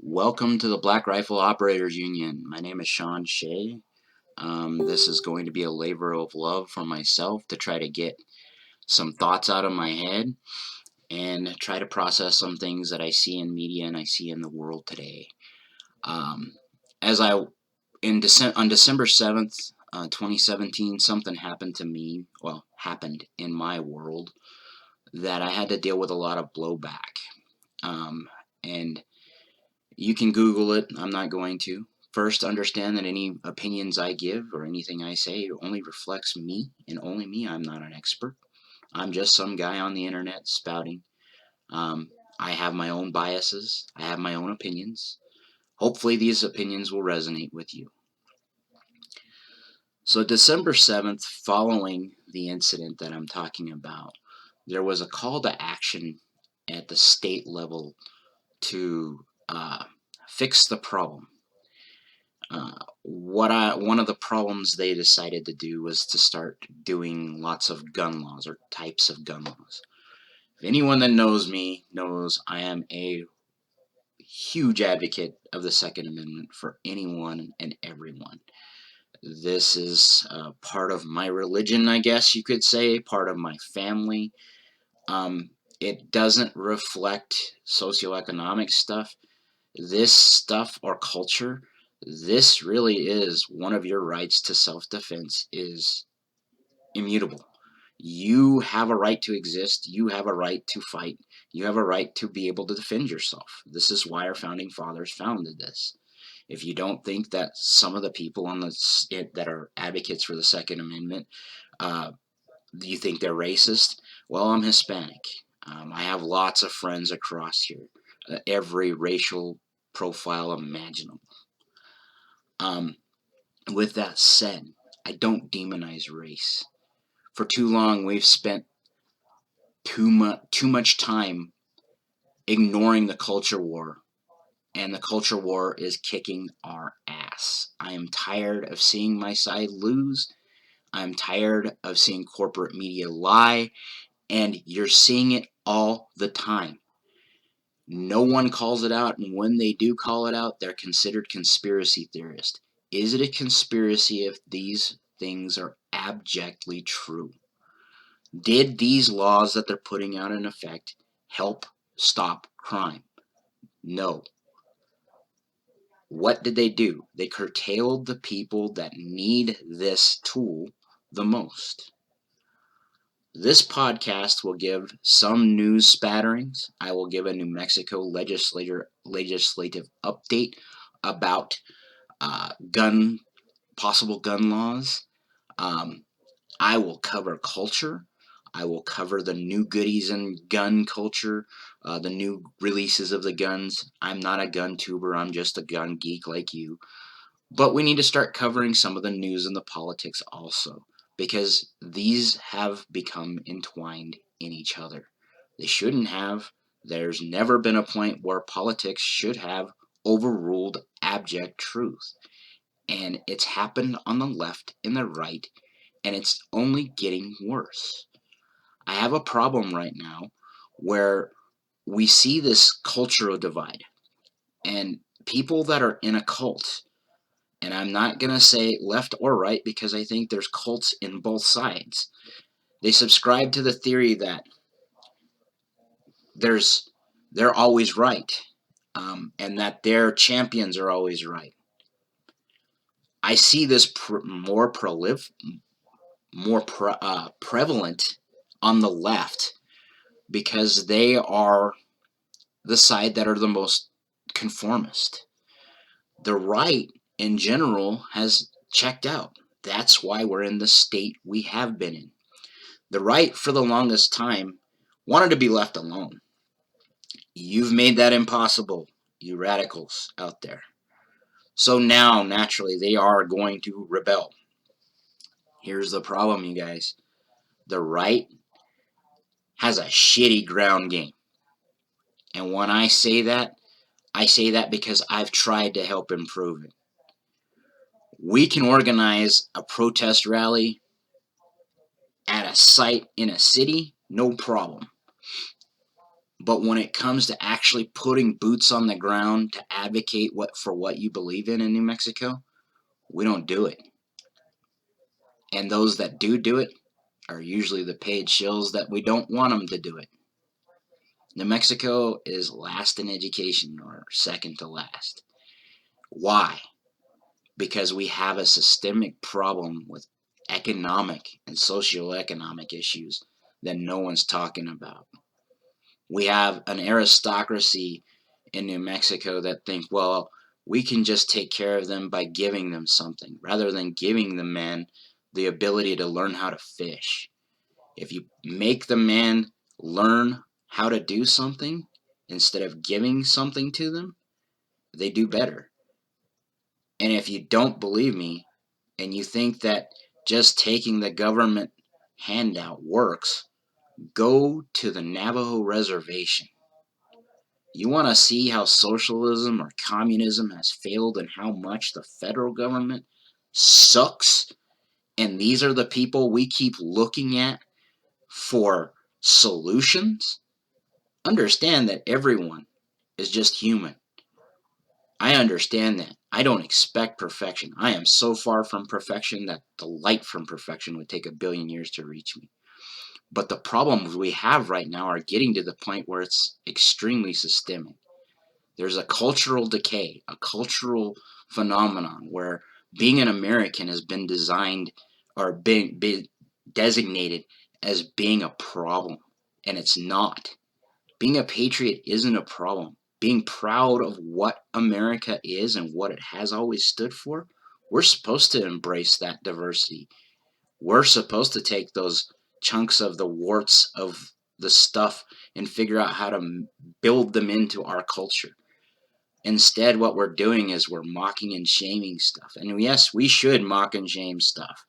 Welcome to the Black Rifle Operators Union. My name is Sean Shea. This is going to be a labor of love for myself to try to get some thoughts out of my head and try to process some things that I see in media and I see in the world today. Um, as I on December 7th, 2017, something happened to me. Well, happened in my world that I had to deal with a lot of blowback. And You can Google it. I'm not going to. First, understand that any opinions I give or anything I say only reflects me and only me. I'm not an expert. I'm just some guy on the internet spouting. Um, I have my own biases. I have my own opinions. Hopefully, these opinions will resonate with you. So, December 7th, following the incident that I'm talking about, there was a call to action at the state level to fix the problem. One of the problems they decided to do was to start doing lots of gun laws or types of gun laws. If anyone that knows me knows I am a huge advocate of the Second Amendment for anyone and everyone. This is part of my religion, I guess you could say, part of my family. It doesn't reflect socioeconomic stuff. This stuff or culture, this really is one of your rights to self-defense is immutable. You have a right to exist. You have a right to fight. You have a right to be able to defend yourself. This is why our founding fathers founded this. If you don't think that some of the people on that are advocates for the Second Amendment, uh, you think they're racist? Well, I'm Hispanic. I have lots of friends across here, every racial profile imaginable. Um, with that said, I don't demonize race. For too long, we've spent too much time ignoring the culture war, and the culture war is kicking our ass. I am tired of seeing my side lose. I'm tired of seeing corporate media lie, and you're seeing it all the time. No one calls it out, and when they do call it out, they're considered conspiracy theorists. Is it a conspiracy if these things are abjectly true? Did these laws that they're putting out in effect help stop crime? No. What did they do? They curtailed the people that need this tool the most. This podcast will give some news spatterings. I will give a New Mexico legislative update about possible gun laws. I will cover culture. I will cover the new goodies in gun culture, the new releases of the guns. I'm not a gun tuber. I'm just a gun geek like you. But we need to start covering some of the news and the politics also, because these have become entwined in each other. They shouldn't have. There's never been a point where politics should have overruled abject truth. And it's happened on the left and the right, and it's only getting worse. I have a problem right now where we see this cultural divide, and people that are in a cult, and I'm not going to say left or right because I think there's cults in both sides. They subscribe to the theory that they're always right, and that their champions are always right. I see this prevalent on the left because they are the side that are the most conformist. The right in general has checked out. That's why we're in the state we have been in. The right, for the longest time, wanted to be left alone. You've made that impossible, you radicals out there. So now, naturally, they are going to rebel. Here's the problem, you guys. The right has a shitty ground game. And when I say that because I've tried to help improve it. We can organize a protest rally at a site in a city, no problem. But when it comes to actually putting boots on the ground to advocate for what you believe in New Mexico, we don't do it. And those that do it are usually the paid shills that we don't want them to do it. New Mexico is last in education, or second to last. Why? Because we have a systemic problem with economic and socioeconomic issues that no one's talking about. We have an aristocracy in New Mexico that think, well, we can just take care of them by giving them something, rather than giving the man the ability to learn how to fish. If you make the man learn how to do something instead of giving something to them, they do better. And if you don't believe me and you think that just taking the government handout works, go to the Navajo reservation. You want to see how socialism or communism has failed and how much the federal government sucks? And these are the people we keep looking at for solutions? Understand that everyone is just human. I understand that. I don't expect perfection. I am so far from perfection that the light from perfection would take 1 billion years to reach me. But the problems we have right now are getting to the point where it's extremely systemic. There's a cultural decay, a cultural phenomenon where being an American has been designed or been designated as being a problem, and it's not. Being a patriot isn't a problem. Being proud of what America is and what it has always stood for, we're supposed to embrace that diversity. We're supposed to take those chunks of the warts of the stuff and figure out how to build them into our culture. Instead, what we're doing is we're mocking and shaming stuff. And yes, we should mock and shame stuff.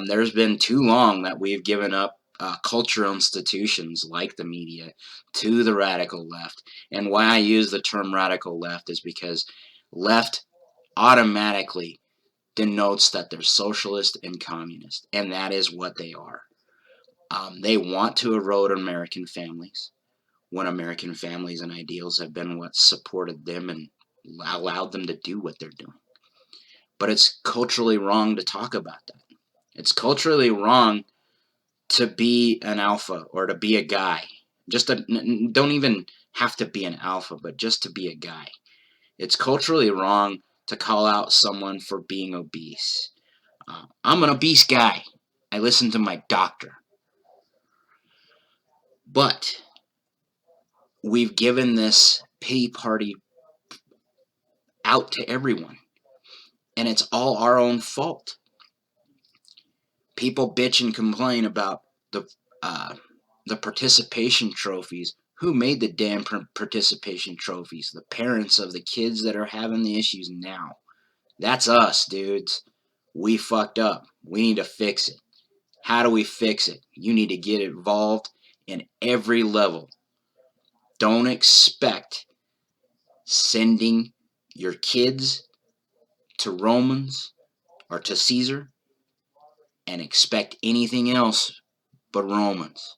There's been too long that we've given up cultural institutions like the media to the radical left. And why I use the term radical left is because left automatically denotes that they're socialist and communist, and that is what they are. They want to erode American families when American families and ideals have been what supported them and allowed them to do what they're doing. But it's culturally wrong to talk about that. It's culturally wrong to be an alpha or to be a guy. Don't even have to be an alpha, but just to be a guy. It's culturally wrong to call out someone for being obese. I'm an obese guy. I listen to my doctor. But we've given this pity party out to everyone, and it's all our own fault. People bitch and complain about uh, the participation trophies. Who made the damn participation trophies? The parents of the kids that are having the issues now. That's us, dudes. We fucked up. We need to fix it. How do we fix it? You need to get involved in every level. Don't expect sending your kids to Romans or to Caesar and expect anything else but Romans.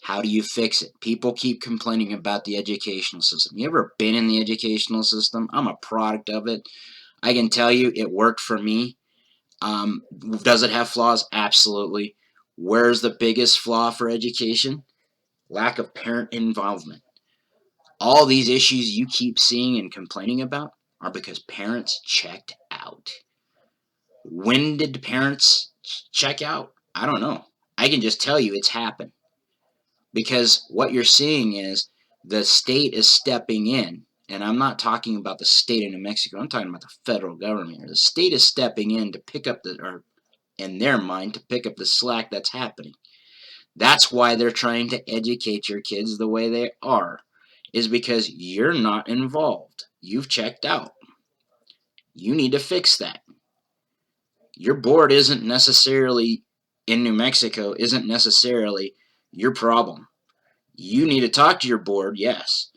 How do you fix it? People keep complaining about the educational system. You ever been in the educational system? I'm a product of it. I can tell you it worked for me. Does it have flaws? Absolutely. Where's the biggest flaw for education? Lack of parent involvement. All these issues you keep seeing and complaining about are because parents checked out. When did parents check out? I don't know. I can just tell you it's happened. Because what you're seeing is the state is stepping in, and I'm not talking about the state of New Mexico, I'm talking about the federal government. The state is stepping in to pick up or in their mind, to pick up the slack that's happening. That's why they're trying to educate your kids the way they are, is because you're not involved. You've checked out. You need to fix that. Your board isn't necessarily in New Mexico, isn't necessarily your problem. You need to talk to your board, yes.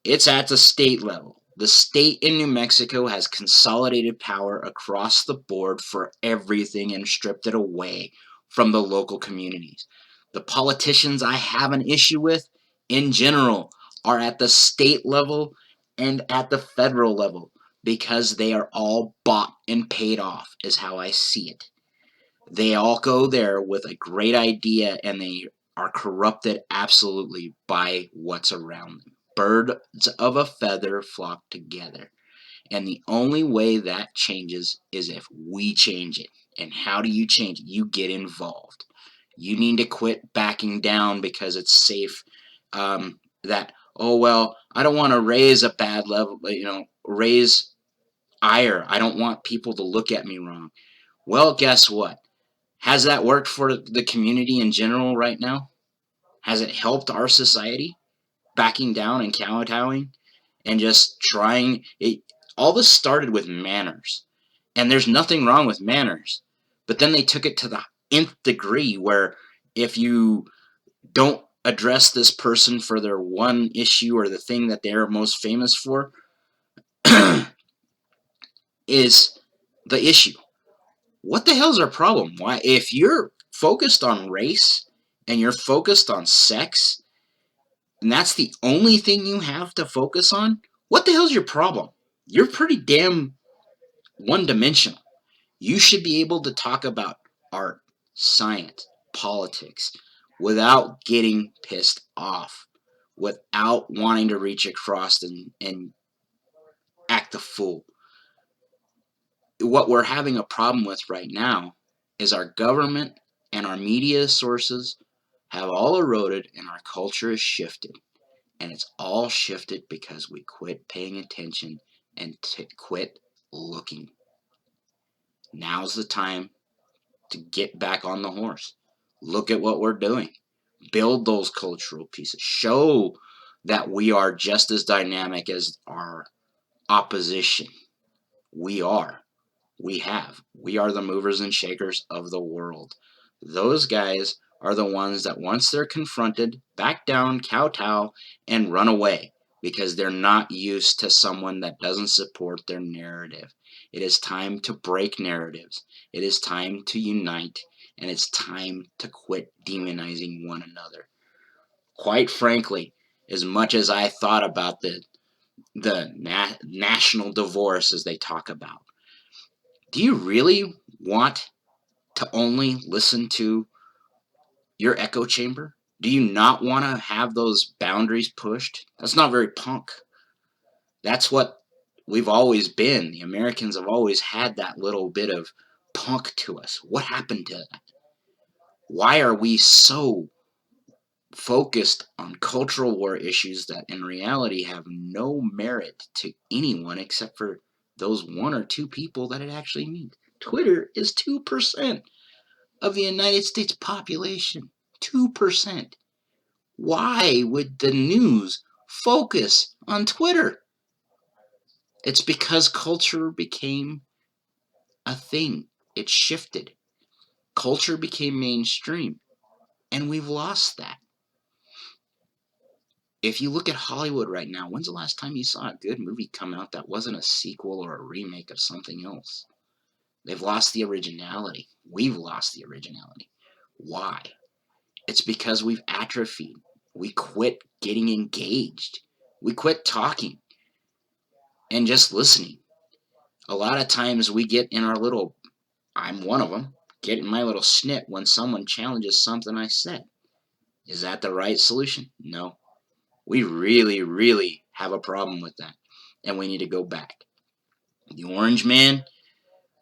It's at the state level. The state in New Mexico has consolidated power across the board for everything and stripped it away from the local communities. The politicians I have an issue with, in general, are at the state level and at the federal level because they are all bought and paid off, is how I see it. They all go there with a great idea and they are corrupted absolutely by what's around them. Birds of a feather flock together. And the only way that changes is if we change it. And how do you change it? You get involved. You need to quit backing down because it's safe. That, oh, well, I don't want to raise a bad level, raise ire. I don't want people to look at me wrong. Well, guess what? Has that worked for the community in general right now? Has it helped our society? Backing down and kowtowing and just trying it. All this started with manners, and there's nothing wrong with manners, but then they took it to the nth degree where if you don't address this person for their one issue or the thing that they're most famous for is the issue. What the hell's our problem? Why, if you're focused on race and you're focused on sex and that's the only thing you have to focus on, what the hell's your problem? You're pretty damn one-dimensional. You should be able to talk about art, science, politics without getting pissed off, without wanting to reach across and act a fool. What we're having a problem with right now is our government and our media sources have all eroded and our culture is shifted. And it's all shifted because we quit paying attention and quit looking. Now's the time to get back on the horse. Look at what we're doing. Build those cultural pieces. Show that we are just as dynamic as our opposition. We are. We have. We are the movers and shakers of the world. Those guys are the ones that once they're confronted, back down, kowtow, and run away because they're not used to someone that doesn't support their narrative. It is time to break narratives. It is time to unite, and it's time to quit demonizing one another. Quite frankly, as much as I thought about the national divorce as they talk about, do you really want to only listen to your echo chamber? Do you not want to have those boundaries pushed? That's not very punk. That's what we've always been. The Americans have always had that little bit of punk to us. What happened to that? Why are we so focused on cultural war issues that in reality have no merit to anyone except for those one or two people that it actually means? Twitter is 2% of the United States population. 2%. Why would the news focus on Twitter? It's because culture became a thing. It shifted. Culture became mainstream, and we've lost that. If you look at Hollywood right now, when's the last time you saw a good movie come out that wasn't a sequel or a remake of something else? They've lost the originality. We've lost the originality. Why? It's because we've atrophied. We quit getting engaged. We quit talking and just listening. A lot of times we get in our little, I'm one of them, get in my little snit when someone challenges something I said. Is that the right solution? No. We really, really have a problem with that. And we need to go back. The Orange Man,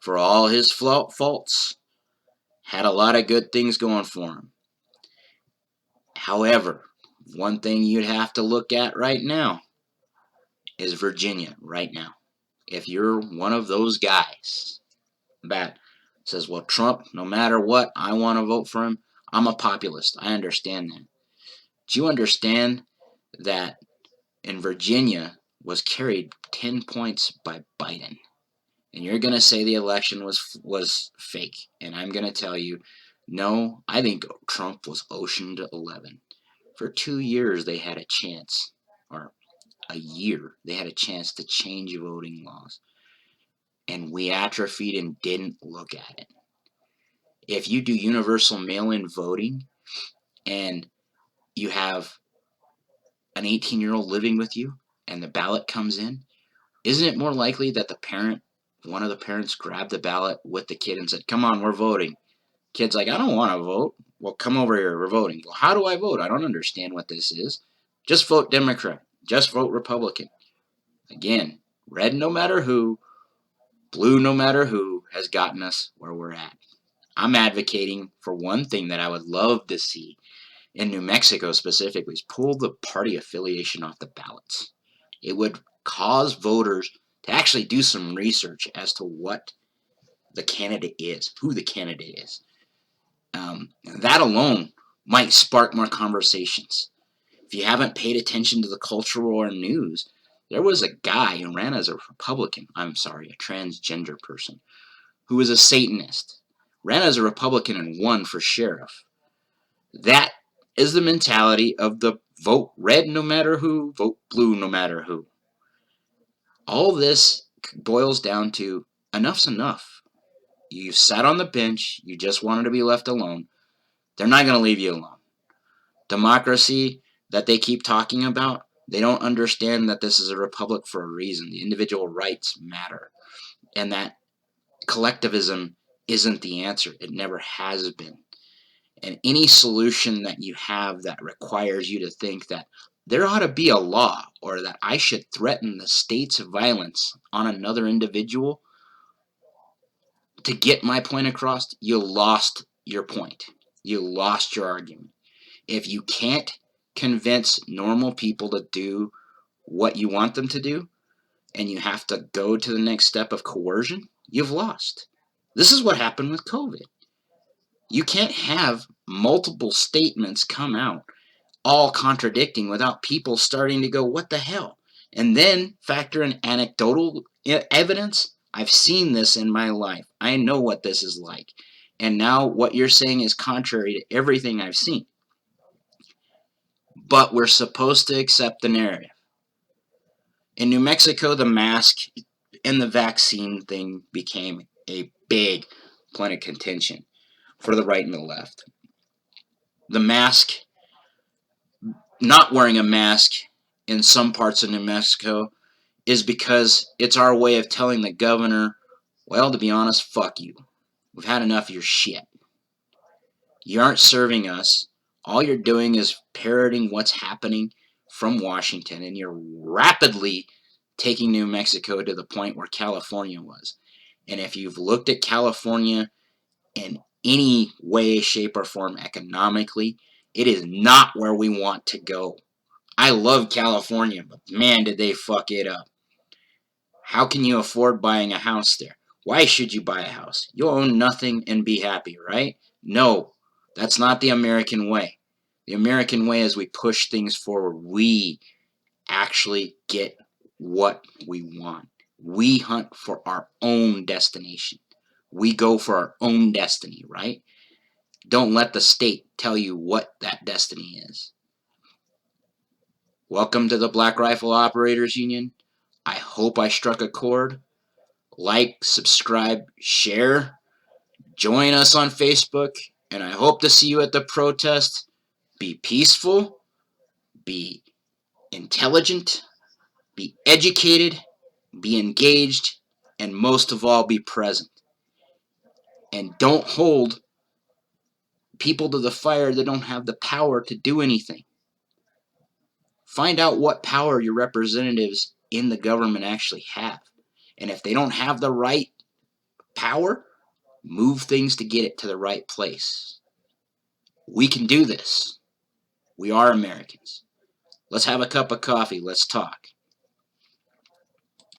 for all his faults, had a lot of good things going for him. However, one thing you'd have to look at right now is Virginia right now. If you're one of those guys that says, well, Trump, no matter what, I want to vote for him, I'm a populist. I understand that. Do you understand that in Virginia was carried 10 points by Biden? And you're going to say the election was fake. And I'm going to tell you, no, I think Trump was ocean to 11. For 2 years, they had a chance, or a year, they had a chance to change voting laws. And we atrophied and didn't look at it. If you do universal mail-in voting and you have an 18-year-old living with you and the ballot comes in, isn't it more likely that one of the parents grabbed the ballot with the kid and said, "Come on, we're voting." Kid's like, "I don't want to vote." "Well, come over here, we're voting." "Well, how do I vote? I don't understand what this is." "Just vote Democrat. Just vote Republican." Again, red no matter who, blue no matter who, has gotten us where we're at. I'm advocating for one thing that I would love to see in New Mexico specifically is pull the party affiliation off the ballots. It would cause voters to actually do some research as to what the candidate is, who the candidate is. That alone might spark more conversations. If you haven't paid attention to the cultural or news, there was a guy who ran as a Republican, I'm sorry, a transgender person, who was a Satanist, ran as a Republican and won for sheriff. That is the mentality of the vote red no matter who, vote blue no matter who. All this boils down to enough's enough. You sat on the bench, you just wanted to be left alone. They're not going to leave you alone. Democracy that they keep talking about, they don't understand that this is a republic for a reason. The individual rights matter. And that collectivism isn't the answer. It never has been. And any solution that you have that requires you to think that there ought to be a law or that I should threaten the state's violence on another individual to get my point across, you lost your point. You lost your argument. If you can't convince normal people to do what you want them to do, and you have to go to the next step of coercion, you've lost. This is what happened with COVID. You can't have multiple statements come out all contradicting without people starting to go, what the hell? And then factor in anecdotal evidence. I've seen this in my life. I know what this is like. And now what you're saying is contrary to everything I've seen. But we're supposed to accept the narrative. In New Mexico, the mask and the vaccine thing became a big point of contention for the right and the left. The mask, not wearing a mask in some parts of New Mexico, is because it's our way of telling the governor, well, to be honest, fuck you. We've had enough of your shit. You aren't serving us. All you're doing is parroting what's happening from Washington, and you're rapidly taking New Mexico to the point where California was. And if you've looked at California in any way, shape, or form economically, it is not where we want to go. I love California, but man, did they fuck it up. How can you afford buying a house there? Why should you buy a house? You'll own nothing and be happy, right? No, that's not the American way. The American way is we push things forward. We actually get what we want. We hunt for our own destination. We go for our own destiny, right? Don't let the state tell you what that destiny is. Welcome to the Black Rifle Operators Union. I hope I struck a chord. Like, subscribe, share, join us on Facebook, and I hope to see you at the protest. Be peaceful, be intelligent, be educated, be engaged, and most of all, be present. And don't hold people to the fire that don't have the power to do anything. Find out what power your representatives in the government actually have. And if they don't have the right power, move things to get it to the right place. We can do this. We are Americans. Let's have a cup of coffee. Let's talk.